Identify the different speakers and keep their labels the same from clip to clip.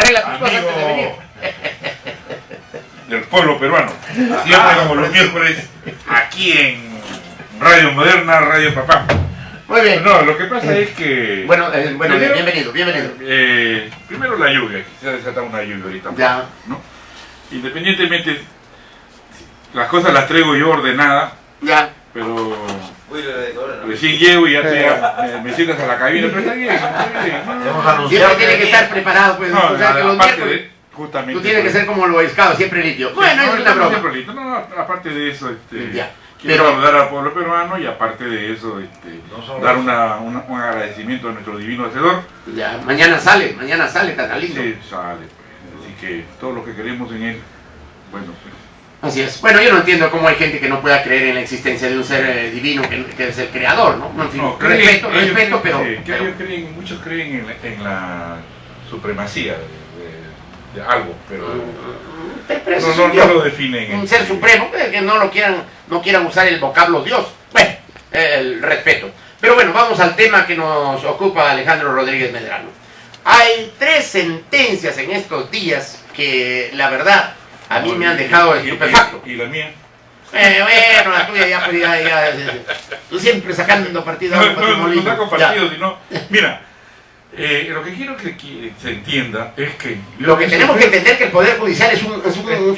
Speaker 1: arregla tus cosas antes de venir.
Speaker 2: Del pueblo peruano. Siempre como los miércoles, aquí en Radio Moderna, Radio Papá.
Speaker 1: Muy bien.
Speaker 2: No, lo que pasa es que...
Speaker 1: Bueno,
Speaker 2: primero,
Speaker 1: bienvenido.
Speaker 2: Primero la lluvia, que se ha desatado una lluvia ahorita.
Speaker 1: Ya.
Speaker 2: ¿No? Independientemente, las cosas las traigo yo ordenadas,
Speaker 1: Ya.
Speaker 2: pero recién llego y ya me sientas a la cabina, pero está bien, está bien. No,
Speaker 1: Siempre tiene que estar preparado, pues.
Speaker 2: no,
Speaker 1: O sea, que los
Speaker 2: aparte
Speaker 1: miércoles
Speaker 2: de, justamente...
Speaker 1: tú tienes que ser como los escados, siempre limpio. Bueno,
Speaker 2: no,
Speaker 1: es una broma.
Speaker 2: siempre listo. No, aparte de eso,
Speaker 1: Ya.
Speaker 2: quiero
Speaker 1: Pero-
Speaker 2: saludar al pueblo peruano y aparte de eso, dar un agradecimiento a nuestro divino hacedor.
Speaker 1: Ya, mañana sale, Tatalino.
Speaker 2: Sí, sale, pues. Así que todo lo que queremos en él, bueno, pues,
Speaker 1: Así es. Bueno, yo no entiendo cómo hay gente que no pueda creer en la existencia de un ser divino que es el creador, ¿no? En fin,
Speaker 2: no,
Speaker 1: respeto,
Speaker 2: ellos
Speaker 1: pero...
Speaker 2: creen, que ellos creen, muchos creen en la supremacía de algo, pero
Speaker 1: pero eso es
Speaker 2: no
Speaker 1: un Dios,
Speaker 2: lo definen.
Speaker 1: un ser supremo, que no quieran usar el vocablo Dios. Bueno, el respeto. Pero bueno, vamos al tema que nos ocupa Alejandro Rodríguez Medrano. Hay 3 sentencias en estos días que, la verdad, a mí me han dejado estupefacto.
Speaker 2: ¿Y la mía?
Speaker 1: Bueno, la tuya ya, pues, ya, tú siempre sacando partido.
Speaker 2: No saco partido, sino... Mira, lo que quiero que se entienda es que...
Speaker 1: Lo que tenemos que entender es que el Poder Judicial es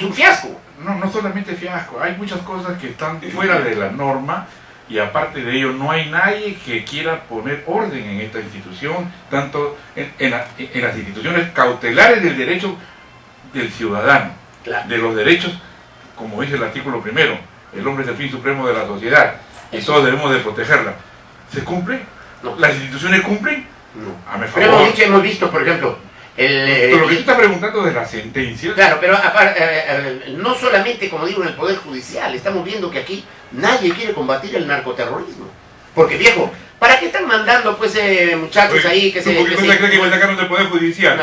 Speaker 1: un fiasco.
Speaker 2: No solamente fiasco, hay muchas cosas que están fuera de la norma y aparte de ello no hay nadie que quiera poner orden en esta institución, tanto en las instituciones cautelares del derecho del ciudadano,
Speaker 1: Claro.
Speaker 2: de los derechos, como dice el artículo 1, el hombre es el fin supremo de la sociedad y todos debemos de protegerla. ¿Se cumple?
Speaker 1: No.
Speaker 2: ¿Las instituciones cumplen?
Speaker 1: No.
Speaker 2: Hazme
Speaker 1: Pero
Speaker 2: favor.
Speaker 1: hemos visto, por ejemplo,
Speaker 2: Pero lo que tú estás preguntando de las sentencias...
Speaker 1: claro, pero no solamente, como digo, en el Poder Judicial, estamos viendo que aquí nadie quiere combatir el narcoterrorismo. Porque, viejo, ¿para qué están mandando, pues, muchachos
Speaker 2: Oye,
Speaker 1: ahí que
Speaker 2: ¿tú ¿por qué no se cree que me sacaron del Poder Judicial?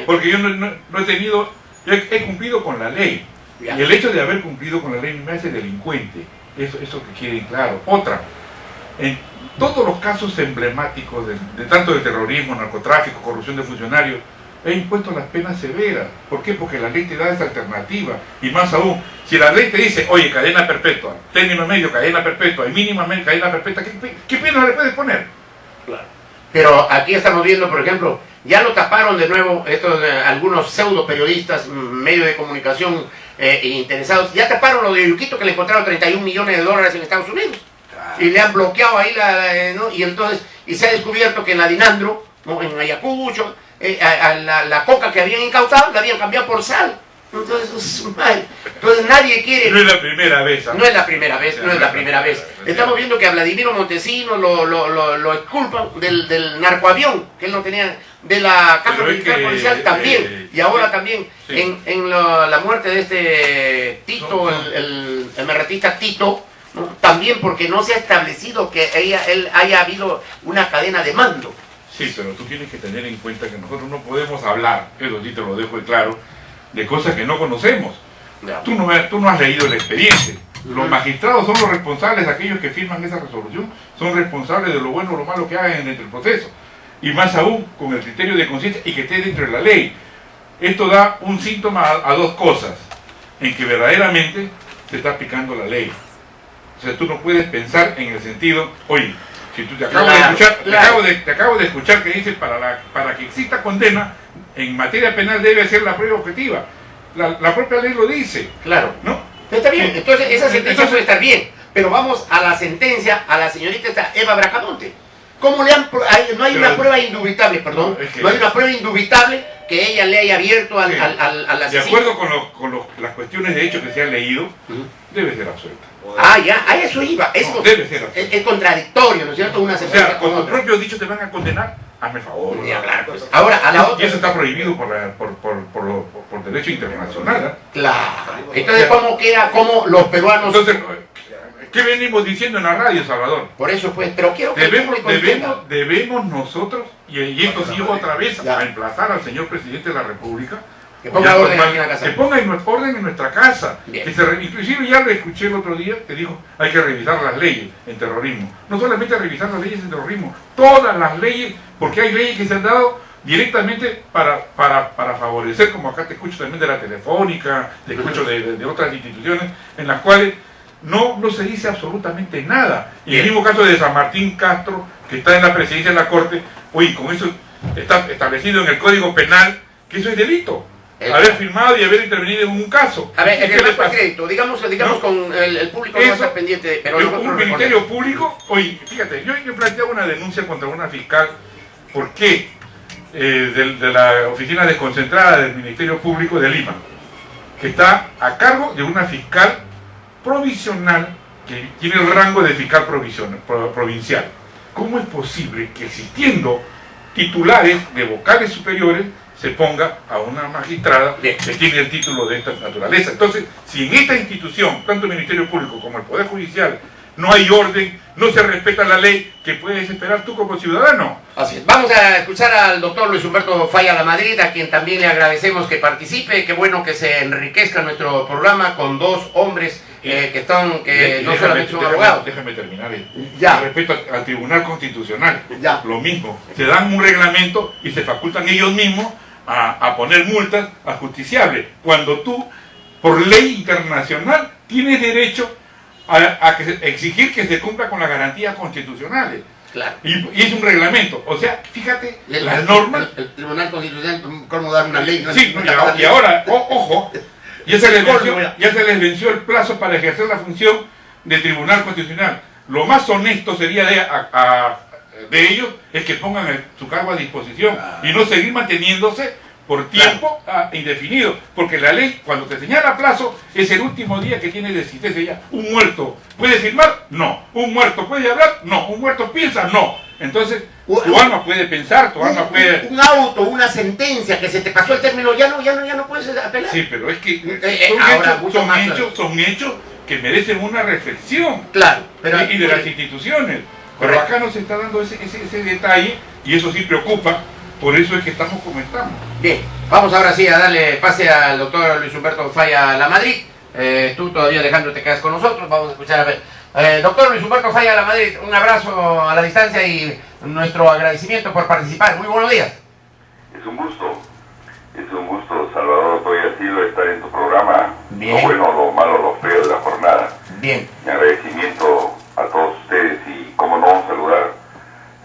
Speaker 2: Porque yo no he tenido, yo he cumplido con la ley.
Speaker 1: Ya.
Speaker 2: Y el hecho de haber cumplido con la ley me hace delincuente. Eso que quede claro. Otra, en todos los casos emblemáticos de tanto de terrorismo, narcotráfico, corrupción de funcionarios, he impuesto las penas severas. ¿Por qué? Porque la ley te da esa alternativa. Y más aún, si la ley te dice, oye, cadena perpetua, término medio, cadena perpetua, y mínimamente cadena perpetua, ¿qué pena le puedes poner?
Speaker 1: Claro. Pero aquí estamos viendo, por ejemplo, ya lo taparon de nuevo estos algunos pseudo periodistas, medios de comunicación interesados, ya taparon lo de Yuquito, que le encontraron 31 millones de dólares en Estados Unidos. Y le han bloqueado ahí, ¿no? Y entonces, y se ha descubierto que en la Dinandro, ¿no? En Ayacucho, la coca que habían incautado la habían cambiado por sal. Entonces nadie quiere...
Speaker 2: No es la primera vez.
Speaker 1: No es la primera vez, no es la primera vez. Estamos viendo que a Vladimiro Montesino lo exculpan del narcoavión, que él no tenía, de la caja militar policial también, y ahora también
Speaker 2: sí.
Speaker 1: en la muerte de este Tito, el emerretista Tito, ¿no? También porque no se ha establecido que él haya habido una cadena de mando.
Speaker 2: Sí, pero tú tienes que tener en cuenta que nosotros no podemos hablar, eso sí te lo dejo de claro, de cosas que no conocemos.
Speaker 1: Ya.
Speaker 2: Tú no has leído el expediente. Los magistrados son los responsables, aquellos que firman esa resolución, son responsables de lo bueno o lo malo que hagan dentro del proceso. Y más aún, con el criterio de conciencia y que esté dentro de la ley. Esto da un síntoma a 2 cosas, en que verdaderamente te está aplicando la ley. O sea, tú no puedes pensar en el sentido, oye, si tú te acabo de escuchar que dice para que exista condena, en materia penal debe ser la prueba objetiva. La propia ley lo dice.
Speaker 1: Claro.
Speaker 2: ¿No?
Speaker 1: Está bien, entonces esa sentencia puede estar bien, pero vamos a la sentencia a la señorita esta Eva Bracamonte. ¿Cómo le han no hay una prueba indubitable, perdón, no hay una prueba indubitable que ella le haya abierto al asesino?
Speaker 2: De acuerdo con las cuestiones de hecho que se han leído, debe ser absuelta.
Speaker 1: Ya, a eso iba.
Speaker 2: Debe ser absuelta.
Speaker 1: Es contradictorio, ¿no es cierto? Una
Speaker 2: O
Speaker 1: sentencia
Speaker 2: sea,
Speaker 1: con
Speaker 2: con tus
Speaker 1: otra.
Speaker 2: propios dichos te van a condenar, hazme favor.
Speaker 1: Ni hablar, pues. Ahora, a la otra.
Speaker 2: Y eso está prohibido por derecho internacional.
Speaker 1: Claro. Entonces, ¿cómo los peruanos?
Speaker 2: Entonces, ¿qué venimos diciendo en la radio, Salvador?
Speaker 1: Por eso, pues, pero quiero que el público entienda.
Speaker 2: Debemos nosotros, y esto sí otra vez,
Speaker 1: Ya.
Speaker 2: a emplazar al señor presidente de la República,
Speaker 1: Que ponga orden aquí en la casa.
Speaker 2: que ponga orden en nuestra casa.
Speaker 1: Bien.
Speaker 2: Inclusive ya lo escuché el otro día que dijo, hay que revisar las leyes en terrorismo. No solamente revisar las leyes en terrorismo, todas las leyes, porque hay leyes que se han dado directamente para favorecer, como acá te escucho también de la Telefónica, te escucho de otras instituciones, en las cuales no se dice absolutamente nada. Y en el mismo caso de San Martín Castro, que está en la presidencia de la Corte, oye, con eso está establecido en el Código Penal que eso es delito. Haber firmado y haber intervenido en un caso.
Speaker 1: A ver, en el marco de crédito, digamos ¿no? Con el público no va a estar pendiente, pero
Speaker 2: un ministerio público, oye, fíjate, yo planteaba una denuncia contra una fiscal, ¿por qué? De la oficina desconcentrada del Ministerio Público de Lima, que está a cargo de una fiscal provisional que tiene el rango de fiscal provincial. ¿Cómo es posible que existiendo titulares de vocales superiores se ponga a una magistrada que tiene el título de esta naturaleza? Entonces, si en esta institución, tanto el Ministerio Público como el Poder Judicial, no hay orden, no se respeta la ley, ¿qué puedes esperar tú como ciudadano?
Speaker 1: Así es. Vamos a escuchar al doctor Luis Humberto Falla Lamadrid, a quien también le agradecemos que participe. Qué bueno que se enriquezca nuestro programa con dos hombres que no solamente son abogados.
Speaker 2: Déjame terminar. Respecto al Tribunal Constitucional, lo mismo. Se dan un reglamento y se facultan ellos mismos a poner multas a justiciables, cuando tú, por ley internacional, tienes derecho a exigir que se cumpla con las garantías constitucionales.
Speaker 1: Claro.
Speaker 2: Y es un reglamento. O sea, fíjate, las normas...
Speaker 1: El Tribunal Constitucional, ¿cómo dar una ley?
Speaker 2: Sí, y ahora, ojo, ya se les venció el plazo para ejercer la función del Tribunal Constitucional. Lo más honesto sería de ellos es que pongan su cargo a disposición y no seguir manteniéndose por tiempo indefinido, porque la ley, cuando te señala plazo, es el último día que tiene de existencia ya. Un muerto puede firmar, no. Un muerto puede hablar, no. Un muerto piensa, no. Entonces, tu alma puede pensar, tu alma puede...
Speaker 1: Un auto, una sentencia, que se te pasó el término, ya no puedes apelar.
Speaker 2: Sí, pero es que son hechos que merecen una reflexión.
Speaker 1: Claro.
Speaker 2: Y de las instituciones. Pero acá no se está dando ese detalle, y eso sí preocupa. Por eso es que estamos como estamos.
Speaker 1: Bien, vamos ahora sí a darle pase al doctor Luis Humberto Falla Lamadrid. Tú todavía, Alejandro, te quedas con nosotros. Vamos a escuchar a ver. Doctor Luis Humberto Falla Lamadrid, un abrazo a la distancia y nuestro agradecimiento por participar. Muy buenos días.
Speaker 3: Es un gusto, Salvador Toyacilo, estar en tu programa.
Speaker 1: Bien.
Speaker 3: Lo bueno, lo malo, lo feo de la jornada.
Speaker 1: Bien.
Speaker 3: Mi agradecimiento a todos ustedes y, como no, saludar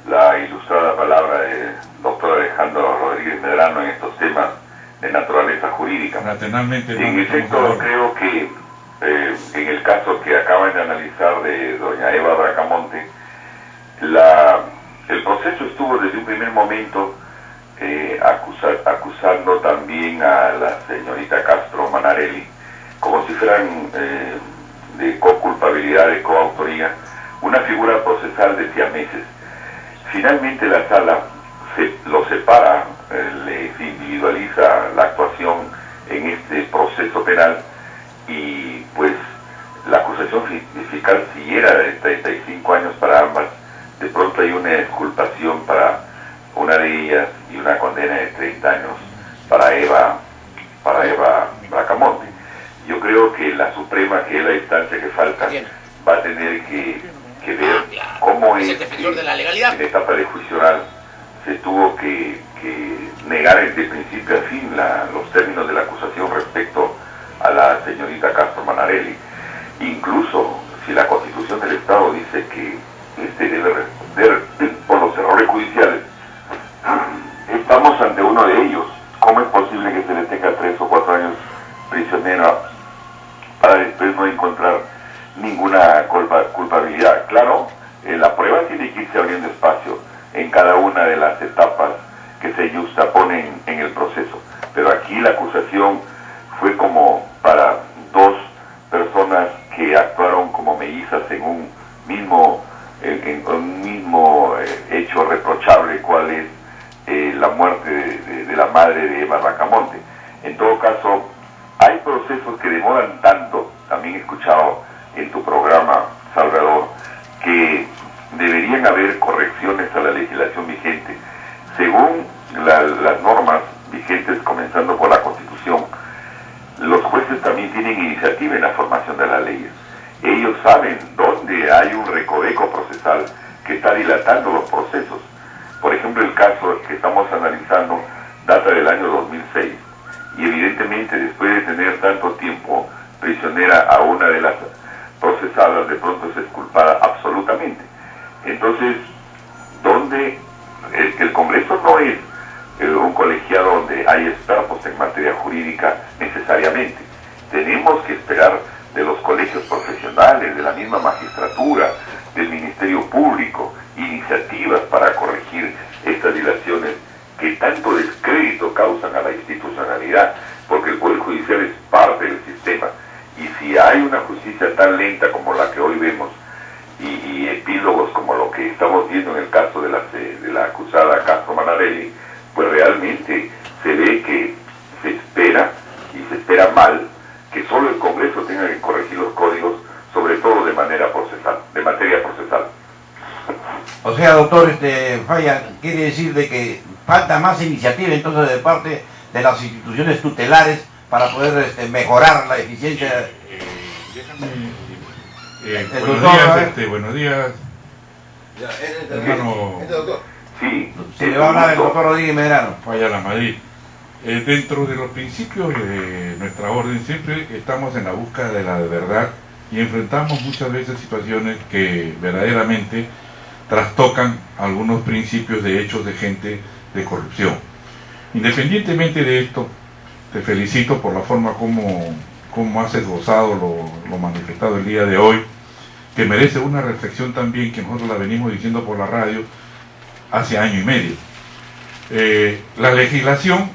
Speaker 3: la ilustrada palabra de doctor Alejandro Rodríguez Medrano en estos temas de naturaleza jurídica. En efecto, creo que en el caso que acaban de analizar de doña Eva Bracamonte, el proceso estuvo desde un primer momento acusando también a la señorita Castro Manarelli como si fueran de coculpabilidad, de coautoría, una figura procesal de siameses. Finalmente la sala lo separa, les individualiza la actuación en este proceso penal y pues la acusación fiscal, si era de 35 años para ambas, de pronto hay una exculpación para una de ellas y una condena de 30 años para Eva Bracamonte. Yo creo que la Suprema, que es la instancia que falta, va a tener que ver cómo es
Speaker 1: defensor de la legalidad.
Speaker 3: En etapa de juicio oral se tuvo que negar desde principio a fin los términos de la acusación respecto a la señorita Castro Manarelli. Incluso si la Constitución del Estado dice que debe responder por los errores judiciales, estamos ante uno de ellos. ¿Cómo es posible que se le tenga 3 o 4 años prisionero para después no encontrar ninguna culpabilidad? Claro, la prueba tiene que irse abriendo espacio en cada una de las etapas que se justaponen en el proceso. Pero aquí la acusación fue como para dos personas que actuaron como mellizas en un mismo hecho reprochable, cual es la muerte de la madre de Eva Bracamonte. En todo caso, hay procesos que demoran tanto. También he escuchado en tu programa, Salvador, que deberían haber correcciones a la legislación vigente. Según las normas vigentes, comenzando por la Constitución, los jueces también tienen iniciativa en la formación de las leyes. Ellos saben dónde hay un recoveco procesal que está dilatando los procesos. Por ejemplo, el caso que estamos analizando data del año 2006 y evidentemente después de tener tanto tiempo prisionera a una de las procesadas, de pronto es exculpada absolutamente. Entonces, ¿dónde? Es que el Congreso no es un colegiado donde hay expertos en materia jurídica necesariamente. Tenemos que esperar de los colegios profesionales, de la misma magistratura, del Ministerio Público, iniciativas para corregir estas dilaciones que tanto descrédito causan a la institucionalidad, porque el Poder Judicial es parte del sistema, y si hay una justicia tan lenta como la que hoy vemos, y epílogos como lo que estamos viendo en el caso de la acusada Castro Manarelli, pues realmente se ve que se espera, y se espera mal, que solo el Congreso tenga que corregir los códigos, sobre todo de manera procesal, de materia procesal.
Speaker 4: O sea, doctor Falla, quiere decir de que falta más iniciativa entonces de parte de las instituciones tutelares para poder mejorar la eficiencia.
Speaker 2: Buenos días, hermano.
Speaker 3: Sí,
Speaker 4: Se le va a hablar el doctor Rodríguez Medrano.
Speaker 2: Falla La Madrid. Dentro de los principios de nuestra orden siempre estamos en la búsqueda de la verdad y enfrentamos muchas veces situaciones que verdaderamente trastocan algunos principios de hechos de gente de corrupción. Independientemente de esto, te felicito por la forma como has esbozado lo manifestado el día de hoy, que merece una reflexión también que nosotros la venimos diciendo por la radio hace año y medio. La legislación,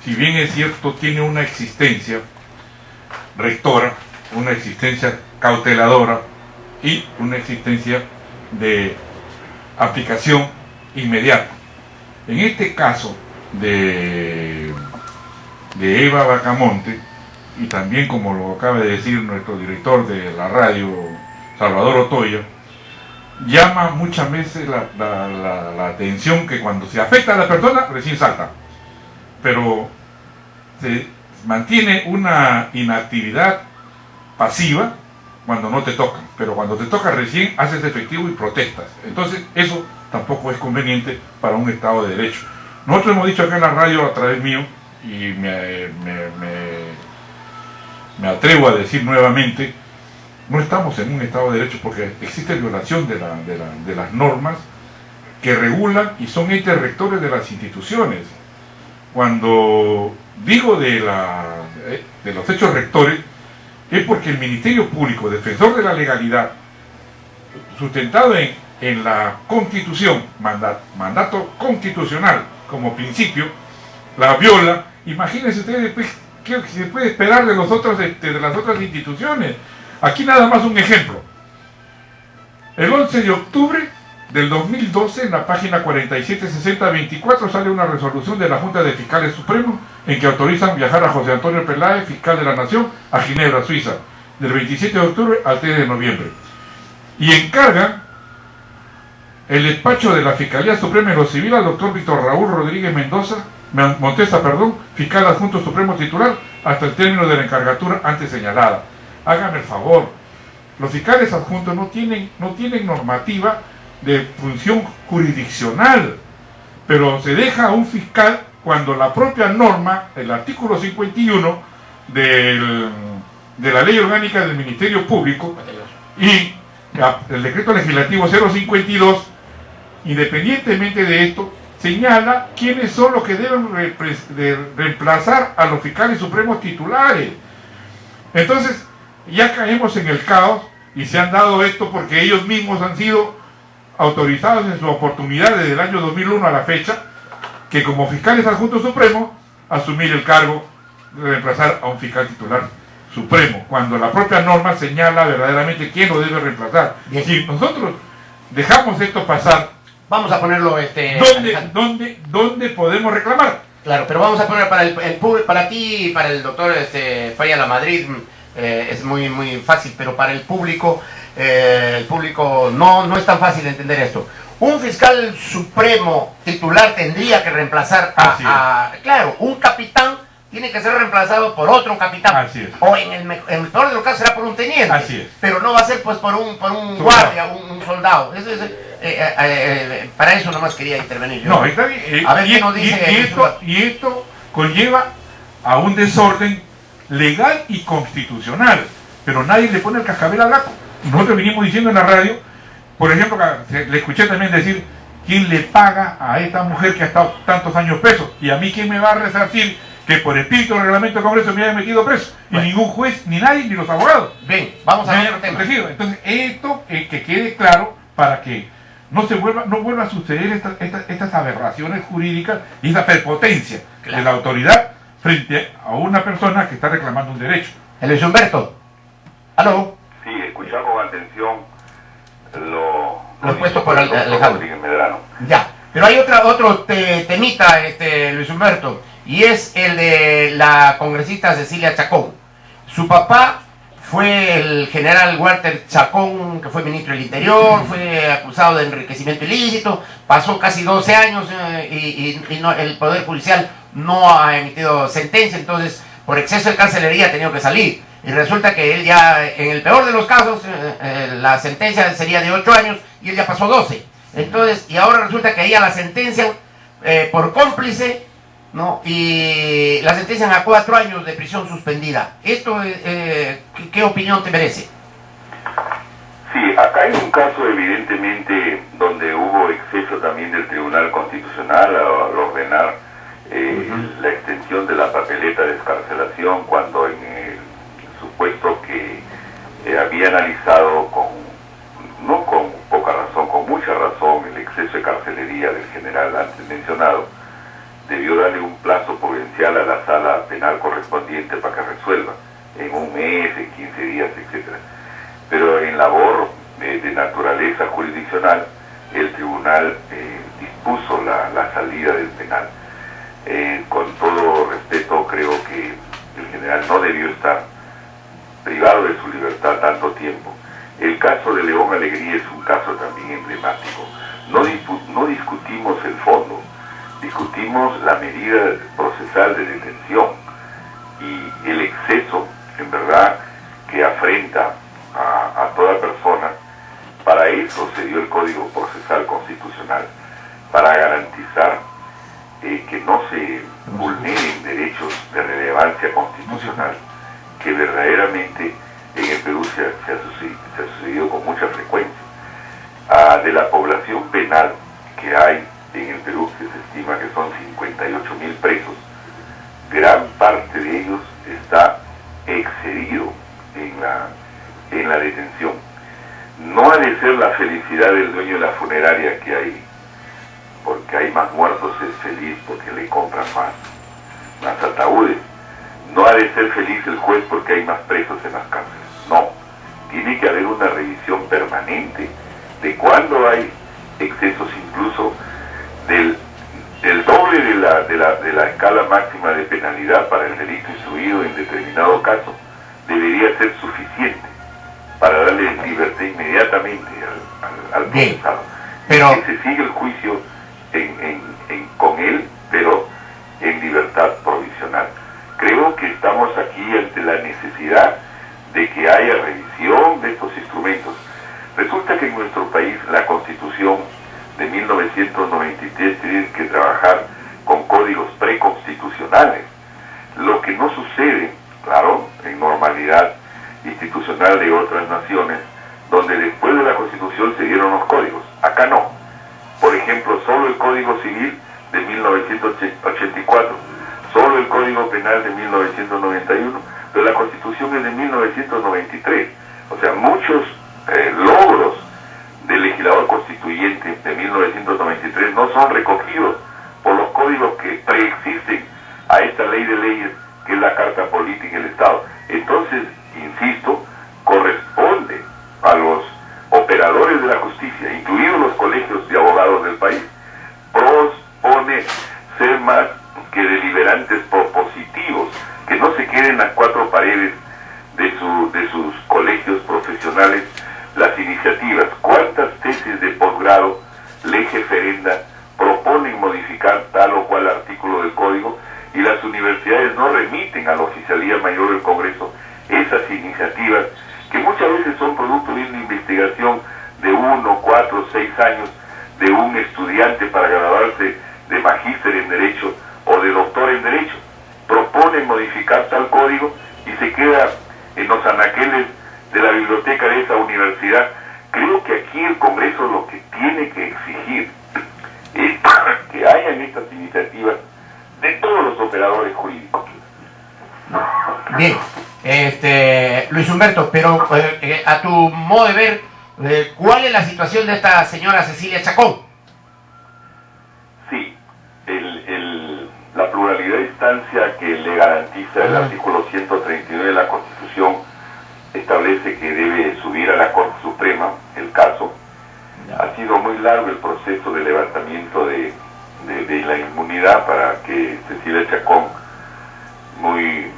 Speaker 2: si bien es cierto, tiene una existencia rectora, una existencia cauteladora y una existencia de aplicación inmediata. En este caso de Eva Bacamonte, y también como lo acaba de decir nuestro director de la radio, Salvador Otoya, llama muchas veces la atención que cuando se afecta a la persona recién salta, pero se mantiene una inactividad pasiva cuando no te tocan, pero cuando te toca recién haces efectivo y protestas. Entonces eso tampoco es conveniente para un Estado de Derecho. Nosotros hemos dicho acá en la radio a través mío, y me atrevo a decir nuevamente, no estamos en un Estado de Derecho porque existe violación de las normas que regulan y son entes rectores de las instituciones. Cuando digo de los hechos rectores, es porque el Ministerio Público, defensor de la legalidad, sustentado en la Constitución, mandato constitucional como principio, la viola. Imagínense ustedes qué se puede esperar de las otras instituciones. Aquí nada más un ejemplo. El 11 de octubre del 2012, en la página 476024, sale una resolución de la Junta de Fiscales Supremos en que autorizan viajar a José Antonio Peláez, fiscal de la Nación, a Ginebra, Suiza, del 27 de octubre al 3 de noviembre. Y encargan el despacho de la Fiscalía Suprema en lo Civil al doctor Víctor Raúl Rodríguez Montesa, fiscal adjunto supremo titular, hasta el término de la encargatura antes señalada. Hágame el favor, los fiscales adjuntos no tienen normativa de función jurisdiccional, pero se deja a un fiscal cuando la propia norma, el artículo 51 de la Ley Orgánica del Ministerio Público y el decreto legislativo 052, independientemente de esto, señala quiénes son los que deben reemplazar a los fiscales supremos titulares. Entonces ya caemos en el caos, y se han dado esto porque ellos mismos han sido autorizados en su oportunidad desde el año 2001 a la fecha, que como fiscales adjuntos supremos asumir el cargo de reemplazar a un fiscal titular supremo, cuando la propia norma señala verdaderamente quién lo debe reemplazar. Y si nosotros dejamos esto pasar,
Speaker 1: vamos a ponerlo
Speaker 2: ¿dónde podemos reclamar?
Speaker 1: Claro, pero vamos a poner para ti y para el doctor Falla La Madrid, es muy fácil, pero para el público no es tan fácil entender esto. Un fiscal supremo titular tendría que reemplazar claro, un capitán tiene que ser reemplazado por otro capitán.
Speaker 2: Así es.
Speaker 1: O en el peor de los casos será por un teniente.
Speaker 2: Así es.
Speaker 1: Pero no va a ser pues por un guardia, un soldado. Eso es Para eso nomás quería intervenir yo.
Speaker 2: No, está bien.
Speaker 1: A ver qué nos dice
Speaker 2: Y esto conlleva a un desorden legal y constitucional, pero nadie le pone el cascabel al gato. Nosotros venimos diciendo en la radio, por ejemplo, le escuché también decir, ¿quién le paga a esta mujer que ha estado tantos años preso? Y a mí, ¿quién me va a resarcir que por espíritu del reglamento del Congreso me haya metido preso?
Speaker 1: Bueno.
Speaker 2: Y ningún juez, ni nadie, ni los abogados.
Speaker 1: Bien, vamos a
Speaker 2: Me
Speaker 1: ver
Speaker 2: hayan
Speaker 1: otro tema.
Speaker 2: protegido. Entonces, esto que quede claro para que no vuelva a suceder estas aberraciones jurídicas y esa prepotencia
Speaker 1: Claro.
Speaker 2: de la autoridad frente a una persona que está reclamando un derecho.
Speaker 1: Luis Humberto. ¿Aló?
Speaker 3: Sí, escuchar con atención lo
Speaker 1: puesto por
Speaker 3: el doctor
Speaker 1: Alejandro.
Speaker 3: Rodríguez Medrano.
Speaker 1: Ya. Pero hay otro temita, Luis Humberto, y es el de la congresista Cecilia Chacón. Su papá fue el general Walter Chacón, que fue ministro del Interior, fue acusado de enriquecimiento ilícito, pasó casi 12 años y el Poder Judicial no ha emitido sentencia, entonces por exceso de carcelería ha tenido que salir. Y resulta que él ya, en el peor de los casos, la sentencia sería de 8 años y él ya pasó 12. Entonces, y ahora resulta que ella la sentencian por cómplice, ¿no? Y la sentencian a 4 años de prisión suspendida. ¿Esto qué opinión te merece?
Speaker 3: Sí, acá hay un caso evidentemente donde hubo exceso también del Tribunal Constitucional al ordenar la extensión de la papeleta de excarcelación cuando en el supuesto que había analizado no con poca razón, con mucha razón el exceso de carcelería del general antes mencionado, debió darle un plazo prudencial a la sala penal correspondiente para que resuelva en un mes, en 15 días, etcétera. Pero en labor de naturaleza jurisdiccional, el tribunal dispuso la salida del penal. Con todo respeto, creo que el general no debió estar privado de su libertad tanto tiempo. El caso de León Alegría es un caso también emblemático. No discutimos el fondo, discutimos la medida procesal de detención y el exceso, en verdad, que afrenta a toda persona. Para eso se dio el Código Procesal Constitucional, para garantizar que no se vulneren derechos de relevancia constitucional, que verdaderamente en el Perú se ha sucedido con mucha frecuencia. De la población penal que hay en el Perú, que se estima que son 58.000 presos, gran parte de ellos está excedido en la detención. No ha de ser la felicidad del dueño de la funeraria que hay, porque hay más muertos, es feliz porque le compran más ataúdes. No ha de ser feliz el juez porque hay más presos en las cárceles. No, tiene que haber una revisión permanente de cuando hay excesos, incluso del doble de la escala máxima de penalidad para el delito instruido en determinado caso, debería ser suficiente para darle libertad inmediatamente al procesado.
Speaker 1: Pero
Speaker 3: que se sigue el juicio con él, pero en libertad provisional. Creo que estamos aquí ante la necesidad de que haya revisión de estos instrumentos. Resulta que en nuestro país la Constitución de 1993 tiene que trabajar con códigos preconstitucionales, lo que no sucede, claro, en normalidad institucional de otras naciones, donde después de la Constitución se dieron los códigos. Acá no. Por ejemplo, solo el Código Civil de 1984, solo el Código Penal de 1991, pero la Constitución es de 1993. O sea, muchos logros del legislador constituyente de 1993 no son recogidos por los códigos que preexisten a esta ley de leyes, que es la Carta Política del Estado. Entonces, insisto, corresponde a los operadores de la justicia, incluidos los colegios de abogados del país, propone ser más que deliberantes propositivos, que no se queden en las cuatro paredes de sus colegios profesionales las iniciativas. ¿Cuántas tesis de posgrado, ley referenda, proponen modificar tal o cual artículo del código y las universidades no remiten a la Oficialía Mayor del Congreso esas iniciativas que muchas veces son producto de una investigación de 1, 4, 6 años de un estudiante para graduarse de magíster en Derecho o de doctor en Derecho. Propone modificar tal código y se queda en los anaqueles de la biblioteca de esa universidad. Creo que aquí el Congreso lo que tiene que exigir es que hayan estas iniciativas de todos los operadores jurídicos.
Speaker 1: Bien, Luis Humberto, pero a tu modo de ver, ¿cuál es la situación de esta señora Cecilia Chacón?
Speaker 3: Sí, la pluralidad de instancia que le garantiza el artículo 139 de la Constitución establece que debe subir a la Corte Suprema el caso. Ha sido muy largo el proceso de levantamiento de la inmunidad para que Cecilia Chacón, muy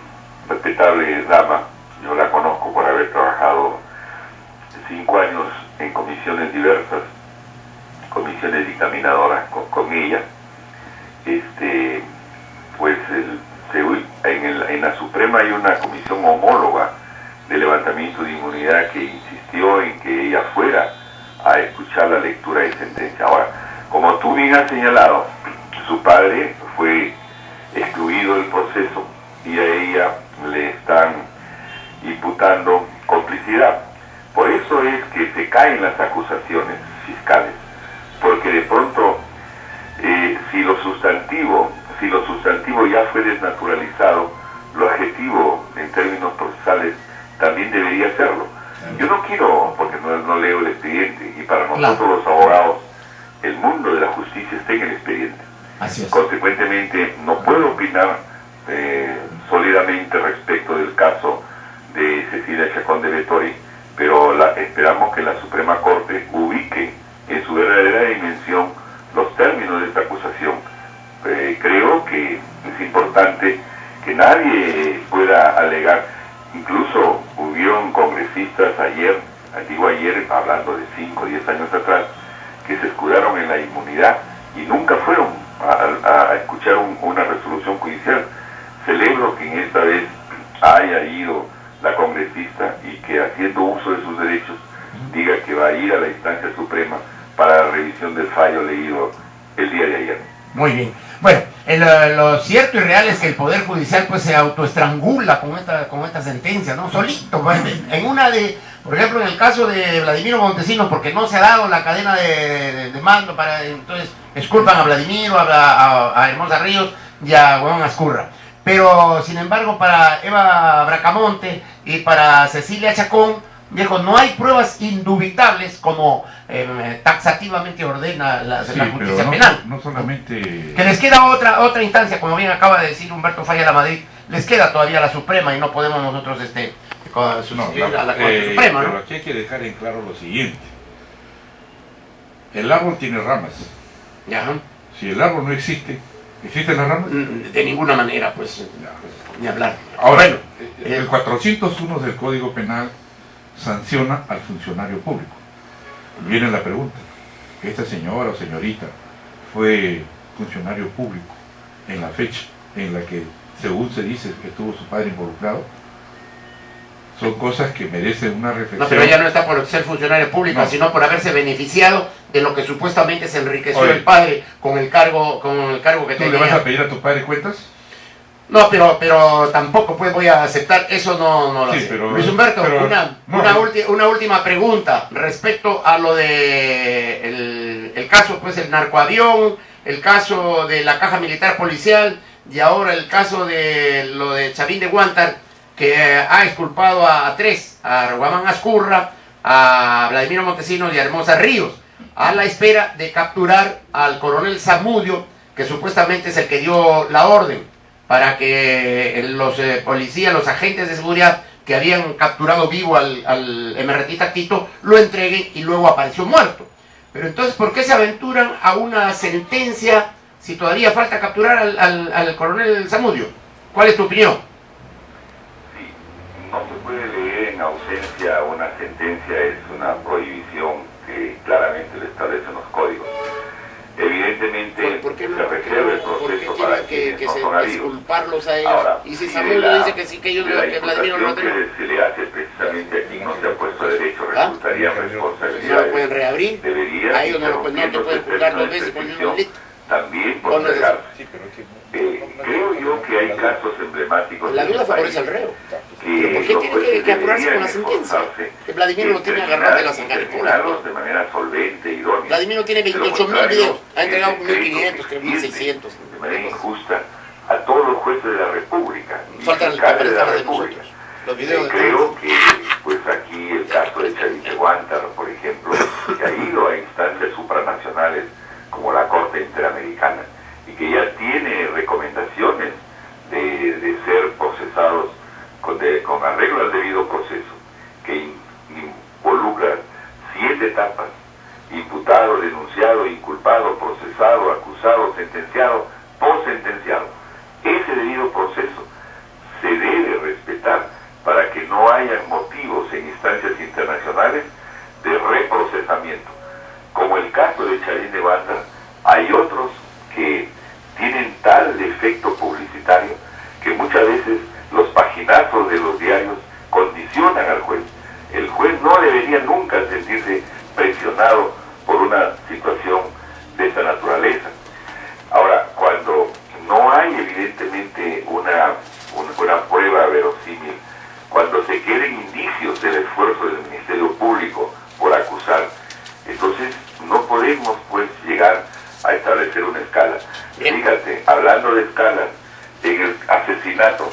Speaker 3: respetable dama, yo la conozco por haber trabajado 5 años en comisiones diversas, comisiones dictaminadoras con ella, pues en la Suprema hay una comisión homóloga de levantamiento de inmunidad que insistió en que ella fuera a escuchar la lectura de sentencia. Ahora, como tú bien has señalado, su padre fue excluido del proceso y a ella le están imputando complicidad. Por eso es que se caen las acusaciones fiscales, porque de pronto si lo sustantivo ya fue desnaturalizado, lo adjetivo en términos procesales también debería serlo. Yo no quiero, porque no leo el expediente, y para nosotros los abogados, el mundo de la justicia está en el expediente.
Speaker 1: Así es.
Speaker 3: Consecuentemente, no puedo opinar sólidamente respecto del caso de Cecilia Chacón de Vettori, pero esperamos que la Suprema Corte ubique en su verdadera dimensión los términos de esta acusación. Creo que es importante que nadie pueda alegar. Incluso hubieron congresistas ayer, hablando de 5 o 10 años atrás, que se escudaron en la inmunidad y nunca fueron a escuchar una resolución judicial. Celebro que en esta vez haya ido la congresista y que, haciendo uso de sus derechos, diga que va a ir a la instancia suprema para la revisión del fallo leído el día de ayer.
Speaker 1: Muy bien. Bueno, lo cierto y real es que el Poder Judicial pues se autoestrangula con esta sentencia, ¿no? Solito, pues, por ejemplo, en el caso de Vladimiro Montesinos, porque no se ha dado la cadena de mando entonces exculpan a Vladimiro, a Hermosa Ríos y a Huevón Azcurra. Pero, sin embargo, para Eva Bracamonte y para Cecilia Chacón, viejo, no hay pruebas indubitables como taxativamente ordena la justicia penal.
Speaker 2: No solamente...
Speaker 1: Que les queda otra instancia, como bien acaba de decir Humberto Falla la Madrid, les queda todavía la Suprema y no podemos nosotros sustituir a la Corte Suprema, ¿no?
Speaker 2: Pero aquí hay que dejar en claro lo siguiente. El árbol tiene ramas.
Speaker 1: Ya.
Speaker 2: Si el árbol no existe, ¿existen las ramas?
Speaker 1: De ninguna manera, pues, ni hablar.
Speaker 2: Ahora,
Speaker 1: bueno,
Speaker 2: el 401 del Código Penal sanciona al funcionario público. Viene la pregunta: ¿esta señora o señorita fue funcionario público en la fecha en la que, según se dice, estuvo su padre involucrado? Son cosas que merecen una reflexión.
Speaker 1: No, pero ella no está por ser funcionaria pública,
Speaker 2: no,
Speaker 1: sino por haberse beneficiado de lo que supuestamente se enriqueció
Speaker 2: Oye,
Speaker 1: el padre con el cargo que
Speaker 2: ¿tú
Speaker 1: tenía.
Speaker 2: le vas a pedir a tu padre cuentas?
Speaker 1: No, pero tampoco pues voy a aceptar, eso no lo
Speaker 2: Sí,
Speaker 1: sé.
Speaker 2: pero,
Speaker 1: Luis Humberto,
Speaker 2: pero,
Speaker 1: una última pregunta respecto a lo de el caso, pues el narcoavión, el caso de la caja militar policial y ahora el caso de lo de Chavín de Guántar, que ha exculpado a tres, a Huevón Azcurra, a Vladimiro Montesinos y a Hermosa Ríos, a la espera de capturar al coronel Zamudio, que supuestamente es el que dio la orden para que los policías, los agentes de seguridad que habían capturado vivo al emergentista Tito, lo entreguen, y luego apareció muerto. Pero entonces, ¿por qué se aventuran a una sentencia si todavía falta capturar al coronel Zamudio? ¿Cuál es tu opinión?
Speaker 3: No se puede leer en ausencia una sentencia, es una prohibición que claramente lo establecen los códigos. evidentemente
Speaker 1: ¿Por qué no?
Speaker 3: se reserva el proceso para quienes no son habidos.
Speaker 1: Disculparlos a ellos?
Speaker 3: Ahora,
Speaker 1: Y si
Speaker 3: de
Speaker 1: Samuel
Speaker 3: la-
Speaker 1: dice que sí, que ellos
Speaker 3: de la
Speaker 1: que Vladimir no lo
Speaker 3: imputación
Speaker 1: tenga,
Speaker 3: que se le hace precisamente a quien no se ha puesto a derecho resultaría
Speaker 1: no lo
Speaker 3: responsabilidad.
Speaker 1: pueden reabrir.
Speaker 3: Debería,
Speaker 1: A ellos no te pueden
Speaker 3: interrumpiéndose
Speaker 1: juzgar
Speaker 3: el
Speaker 1: 2
Speaker 3: término de
Speaker 1: veces por el mismo
Speaker 3: prescripción,
Speaker 1: delito.
Speaker 3: también
Speaker 1: ¿O no es eso?
Speaker 3: postergarse. Creo yo que hay casos emblemáticos
Speaker 1: La
Speaker 3: en
Speaker 1: duda
Speaker 3: el país
Speaker 1: favorece al reo.
Speaker 3: que
Speaker 1: ¿Pero por qué
Speaker 3: los
Speaker 1: tiene
Speaker 3: jueces
Speaker 1: que apurarse con la
Speaker 3: deberían
Speaker 1: sentencia?
Speaker 3: esforzarse
Speaker 1: Que Vladimir
Speaker 3: en
Speaker 1: lo tiene agarrado de las
Speaker 3: terminarlos de manera solvente, idónea.
Speaker 1: Vladimir tiene
Speaker 3: De lo
Speaker 1: 28.000
Speaker 3: contrario,
Speaker 1: videos, ha entregado
Speaker 3: el decreto
Speaker 1: 1.500, creo
Speaker 3: que
Speaker 1: 1.600.
Speaker 3: de manera injusta a todos los jueces de la República y
Speaker 1: Faltan
Speaker 3: fiscales de la
Speaker 1: de
Speaker 3: República.
Speaker 1: nosotros. Los videos de
Speaker 3: Creo que pues aquí el caso de Chavite Guántaro, por ejemplo, que ha ido a instancias supranacionales como la Corte Interamericana y que ya tiene recomendaciones de ser procesados con arreglo al debido proceso, que involucra 7 etapas: imputado, denunciado, inculpado, procesado, acusado, sentenciado, postsentenciado. Ese debido proceso se debe respetar para que no haya motivos en instancias internacionales de reprocesamiento. Como el caso de Chavín de Banda, hay otros que tienen tal efecto publicitario que muchas veces los paginazos de los diarios condicionan al juez. El juez no debería nunca sentirse presionado por una situación de esta naturaleza. Ahora, cuando no hay evidentemente una prueba verosímil, cuando se queden indicios del esfuerzo del Ministerio Público por acusar, entonces no podemos pues llegar a establecer una escala. Fíjate, hablando de escalas, en el asesinato,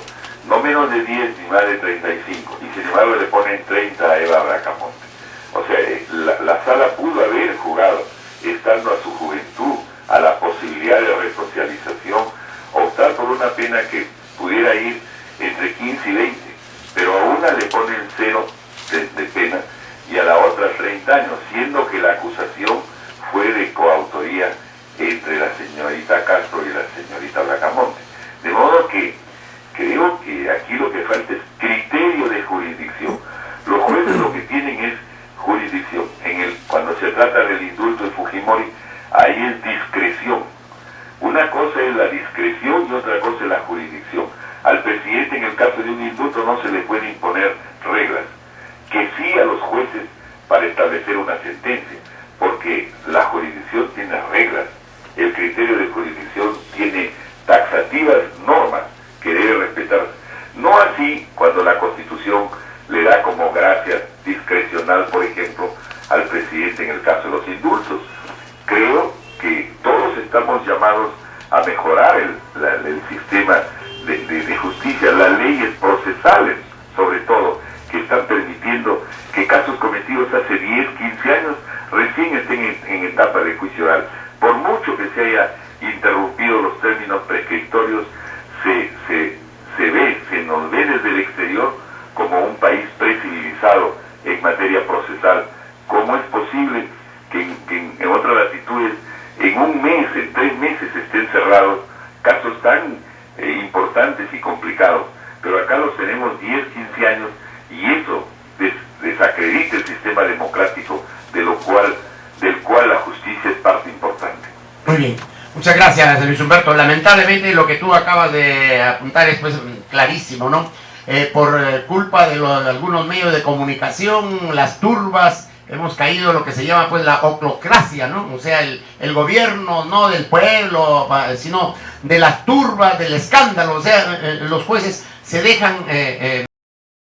Speaker 3: no menos de 10 ni más de 35, y sin embargo le ponen 30 a Eva Bracamonte. O sea, la sala pudo haber jugado, estando a su juventud, a la posibilidad de resocialización, optar por una pena que pudiera ir entre 15 y 20, pero a una le ponen 0 de pena y a la otra 30 años, siendo que la acusación fue de coautoría entre la señorita Castro y la señorita Bracamonte. De modo que creo que aquí lo que falta es criterio de jurisdicción. Los jueces lo que tienen es jurisdicción. Cuando se trata del indulto de Fujimori, ahí es discreción. Una cosa es la discreción y otra cosa es la jurisdicción. Al presidente, en el caso de un indulto, no se le puede imponer reglas, que sí a los jueces para establecer una sentencia, porque la jurisdicción tiene reglas. El criterio de jurisdicción tiene taxativas normas que debe respetarse. No así cuando la Constitución le da como gracia discrecional, por ejemplo, al presidente en el caso de los indultos. Creo que todos estamos llamados a mejorar el sistema de justicia, las leyes procesales, sobre todo, que están permitiendo que casos cometidos hace 10, 15 años recién estén en etapa de juicio oral. Por mucho que se haya interrumpido los términos prescriptorios, se nos ve desde el exterior como un país precivilizado en materia procesal. ¿Cómo es posible que en otras latitudes en un mes, en 3 meses estén cerrados casos tan importantes y complicados? Pero acá los tenemos 10, 15 años y eso desacredita el sistema democrático del cual la justicia es parte importante.
Speaker 1: Muy bien, muchas gracias Luis Humberto. Lamentablemente lo que tú acabas de apuntar es pues clarísimo, ¿no? Por culpa de algunos medios de comunicación, las turbas, hemos caído en lo que se llama pues la oclocracia, ¿no? O sea, el gobierno no del pueblo, sino de las turbas, del escándalo. O sea, los jueces se dejan